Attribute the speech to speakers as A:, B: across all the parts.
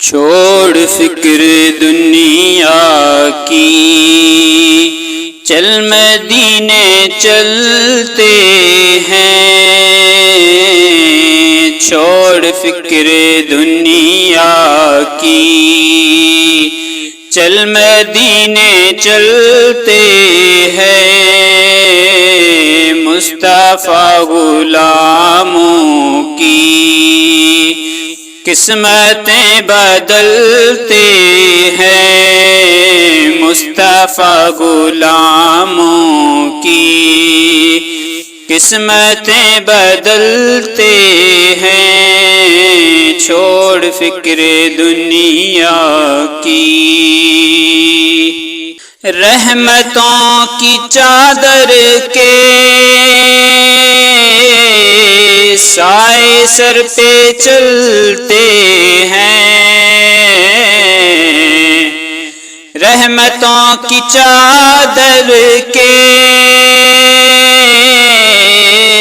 A: چھوڑ فکر دنیا کی، چل مدینے چلتے ہیں۔ چھوڑ فکر دنیا کی، چل مدینے چلتے ہیں۔ مصطفیٰ غلاموں کی قسمتیں بدلتے ہیں۔ مصطفیٰ غلاموں کی قسمتیں بدلتے ہیں۔ چھوڑ فکر دنیا کی، رحمتوں کی چادر کے سائے سر پہ چلتے ہیں۔ رحمتوں کی چادر کے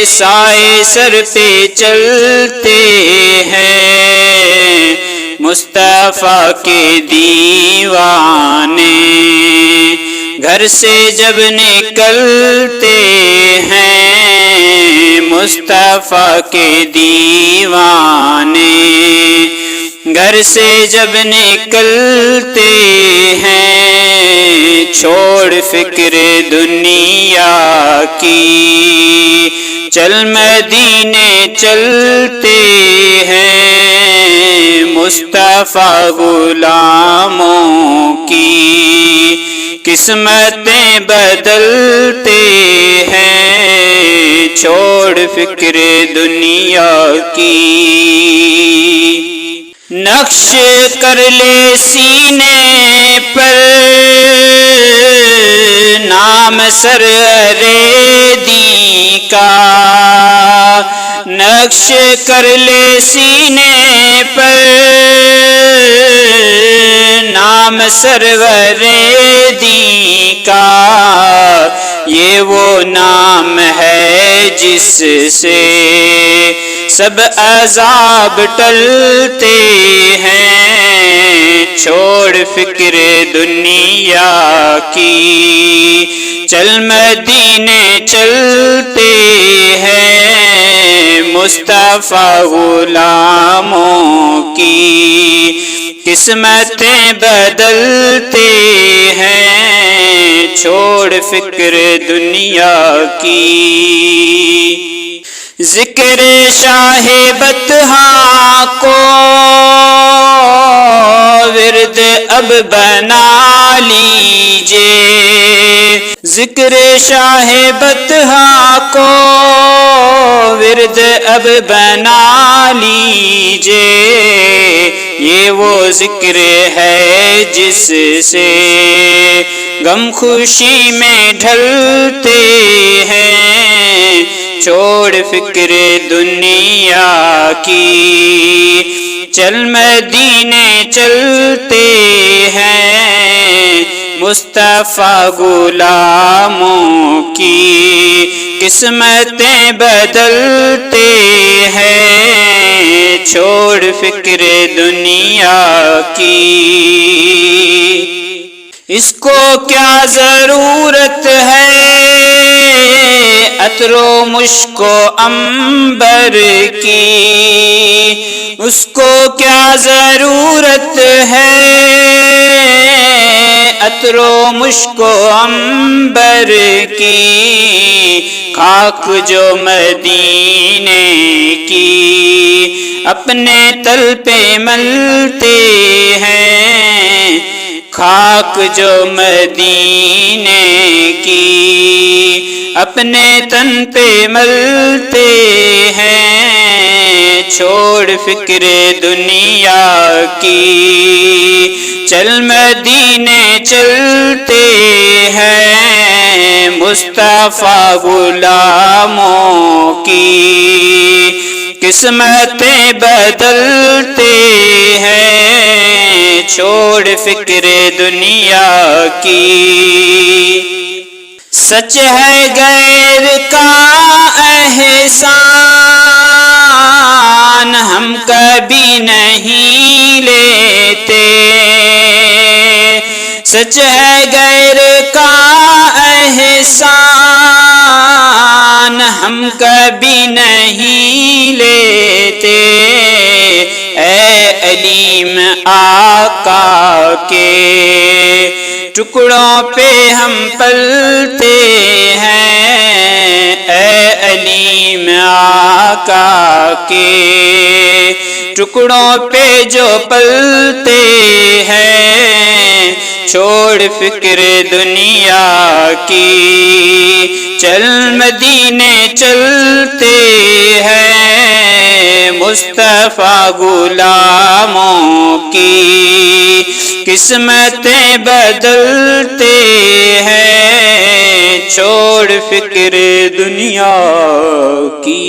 A: سائے سر پہ چلتے ہیں۔ مصطفیٰ کے دیوانے گھر سے جب نکلتے ہیں۔ مصطفیٰ کے دیوانے گھر سے جب نکلتے ہیں۔ چھوڑ فکر دنیا کی، چل مدینے چلتے ہیں۔ مصطفیٰ غلاموں کی قسمتیں بدلتے ہیں۔ چھوڑ فکر دنیا کی، نقش کر لے سینے پر نام سرریدی کا۔ نقش کر لے سینے پر نام سرریدی کا۔ یہ وہ نام ہے جس سے سب عذاب ٹلتے ہیں۔ چھوڑ فکر دنیا کی، چل مدینے چلتے ہیں۔ مصطفیٰ غلاموں کی قسمتیں بدلتے ہیں۔ چھوڑ فکر دنیا کی، ذکر شاہ بطحا کو ورد اب بنا لیجئے۔ ذکر شاہ بطحا کو ورد اب بنا لیجئے۔ یہ وہ ذکر ہے جس سے غم خوشی میں ڈھلتے ہیں۔ چھوڑ فکر دنیا کی، چل مدینے چلتے ہیں۔ مصطفیٰ غلاموں کی قسمتیں بدلتے ہیں۔ چھوڑ فکر دنیا کی، اس کو کیا ضرورت ہے عطر و مشک و عنبر کی۔ اس کو کیا ضرورت ہے عطر و مشک و عنبر کی۔ خاک جو مدینے کی اپنے تل پہ ملتے ہیں۔ خاک جو مدینے کی اپنے تن پہ ملتے ہیں۔ چھوڑ فکر دنیا کی، چل مدینے چلتے ہیں۔ مصطفیٰ غلاموں کی قسمتیں بدلتے ہیں۔ چھوڑ فکر دنیا کی، سچ ہے غیر کا احسان ہم کبھی نہیں لیتے۔ سچ ہے غیر کا احسان ہم کبھی نہیں لیتے، اے علیم آقا کے ٹکڑوں پہ ہم پلتے ہیں، اے علیم آقا کے ٹکڑوں پہ جو پلتے ہیں، چھوڑ فکر دنیا کی چل مدینے چلتے ہیں، مصطفیٰ غلاموں کی قسمتیں بدلتے ہیں، چھوڑ فکر دنیا کی